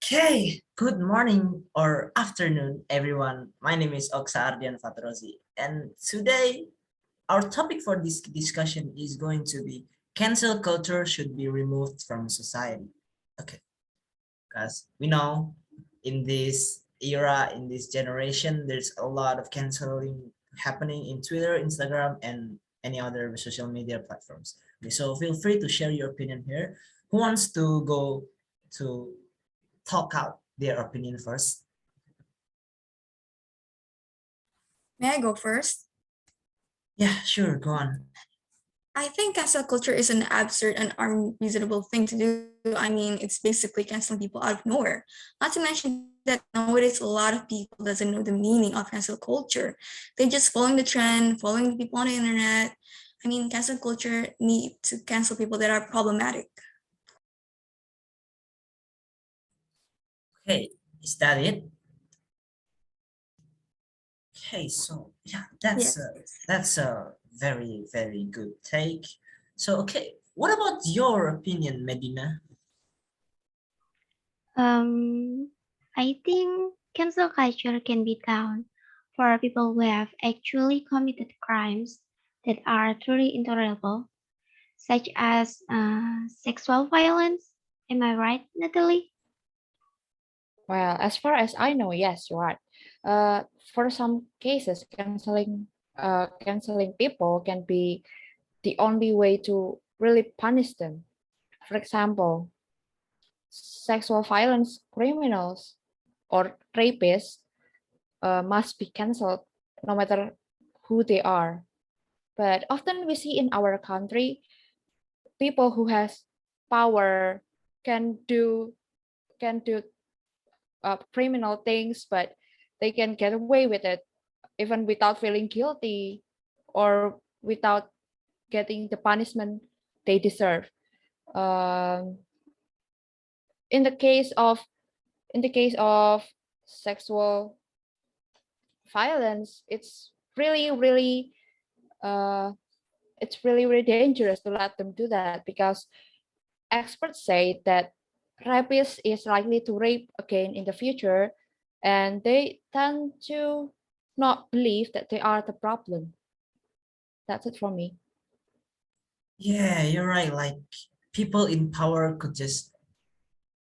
Okay, good morning or afternoon, everyone. My name is Ardyan Fathurozi, and today our topic for this discussion is going to be cancel culture should be removed from society. Okay, because we know in this era, in this generation, there's a lot of canceling happening in Twitter, Instagram, and any other social media platforms. Okay, so feel free to share your opinion here. Who wants to go to talk out their opinion first? May I go first? Yeah, sure, go on. I think cancel culture is an absurd and unreasonable thing to do. I mean, it's basically canceling people out of nowhere. Not to mention that nowadays a lot of people doesn't know the meaning of cancel culture. They just following the trend, following the people on the internet. I mean, cancel culture need to cancel people that are problematic. Okay, is that it? Okay, so yeah, Yes. that's a very good take. So okay, what about your opinion, Medina? Um, I think cancel culture can be done for people who have actually committed crimes that are truly intolerable, such as sexual violence. Am I right, Natalie? Well, as far as I know, yes, you're right. For some cases, canceling people can be the only way to really punish them. For example, sexual violence criminals or rapists must be cancelled no matter who they are. But often we see in our country, people who has power can do can do criminal things, but they can get away with it even without feeling guilty or without getting the punishment they deserve. Um, in the case of sexual violence, uh, it's really dangerous to let them do that, because experts say that rapists is likely to rape again in the future, and they tend to not believe that they are the problem. That's it for me. Yeah, you're right. Like people in power could just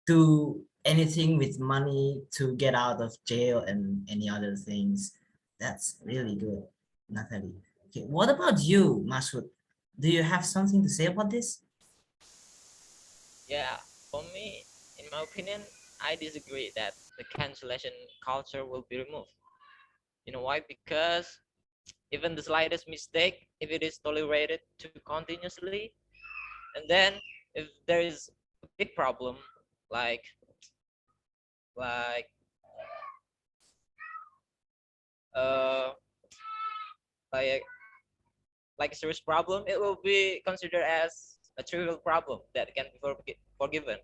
do anything with money to get out of jail and any other things. That's really good, Natalie. Okay, what about you, Mashud? Do you have something to say about this? Yeah, for me, in my opinion, I disagree that the cancellation culture will be removed. You know why? Because even the slightest mistake, if it is tolerated too continuously, and then if there is a big problem, like like uh like like a serious problem, it will be considered as a trivial problem that can be forgiven.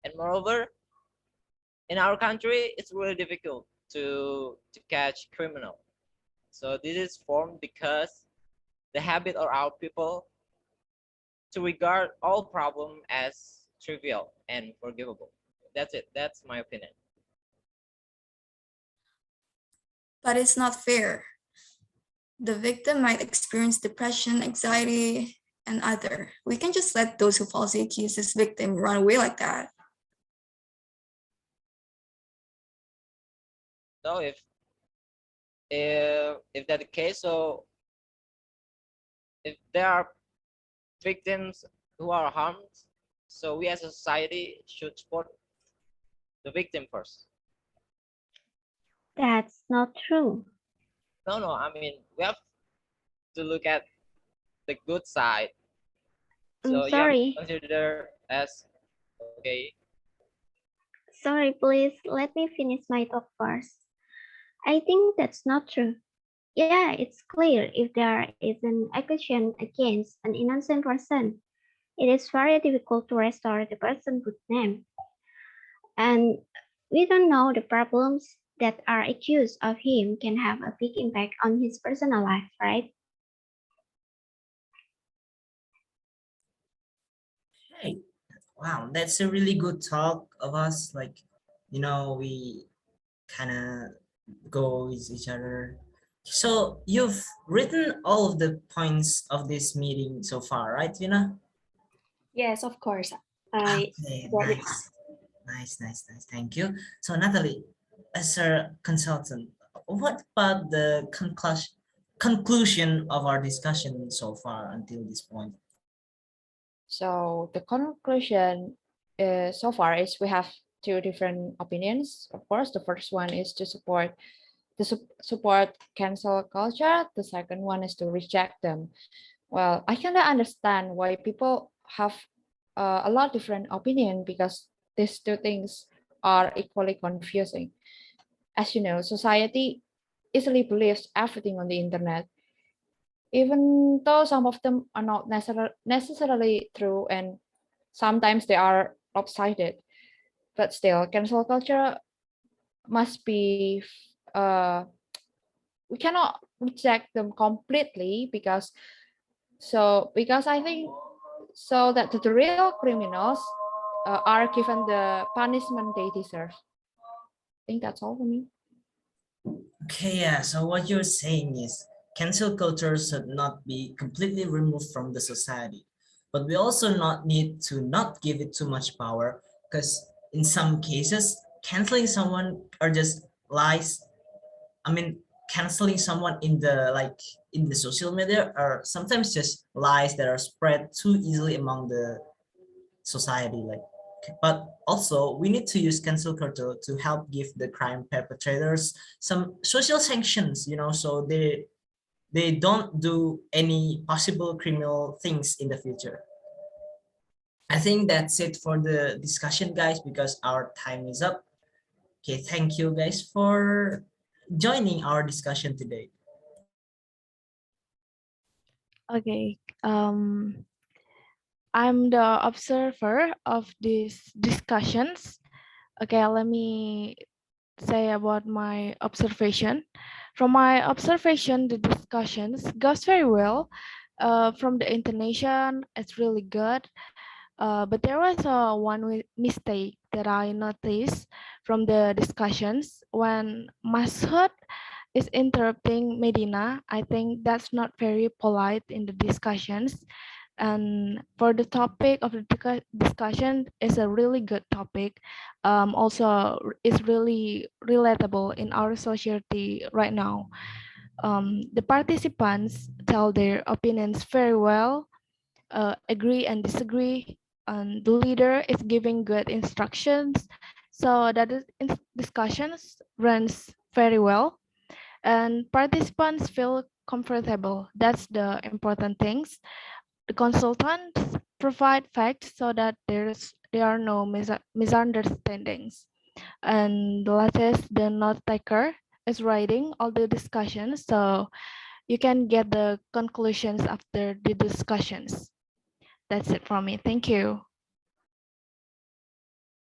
And moreover, in our country, it's really difficult to catch criminal. So this is formed because the habit of our people to regard all problem as trivial and forgivable. That's it. That's my opinion. But it's not fair. The victim might experience depression, anxiety, and other. We can just let those who falsely accuse this victim run away like that. So if that's the case, so if there are victims who are harmed, so we as a society should support the victim first. That's not true. No, I mean we have to look at the good side. I'm So you have to sorry. consider as okay. Sorry, please let me finish my talk first. I think that's not true. Yeah, it's clear if there is an accusation against an innocent person, it is very difficult to restore the person's good name. And we don't know the problems that are accused of him can have a big impact on his personal life, right? Hey, Wow, that's a really good talk of us. Like, we kind of go with each other. So you've written all of the points of this meeting so far, right, Vina? Yes, of course. I Okay, got it. nice. Nice. Thank you. So Natalie, as a consultant, what about the conclusion of our discussion so far until this point? So the conclusion so far is we have two different opinions. Of course, the first one is to support cancel culture. The second one is to reject them. Well, I kind of understand why people have a lot different opinion because these two things are equally confusing. As you know, society easily believes everything on the internet, even though some of them are not necessarily true and sometimes they are lopsided. But still, cancel culture must be, we cannot reject them completely because I think so that the real criminals are given the punishment they deserve. I think that's all for me. Okay, yeah, so what you're saying is cancel culture should not be completely removed from the society, but we also not need to not give it too much power because in some cases, canceling someone are just lies. I mean, canceling someone in the social media are sometimes just lies that are spread too easily among the society. But also we need to use cancel culture to help give the crime perpetrators some social sanctions, so they don't do any possible criminal things in the future. I think that's it for the discussion, guys, because our time is up. Okay, thank you guys for joining our discussion today. Okay. I'm the observer of these discussions. Okay, let me say about my observation. From my observation, the discussions goes very well. From the intonation, it's really good. But there was one mistake that I noticed from the discussions when Mashud is interrupting Medina. I think that's not very polite in the discussions. And for the topic of the discussion is a really good topic. Also, it's really relatable in our society right now. The participants tell their opinions very well, agree and disagree, and the leader is giving good instructions. So that is discussions runs very well and participants feel comfortable. That's the important things. The consultants provide facts so that there are no misunderstandings. And the latest, the note taker is writing all the discussions, so you can get the conclusions after the discussions. That's it from me. Thank you.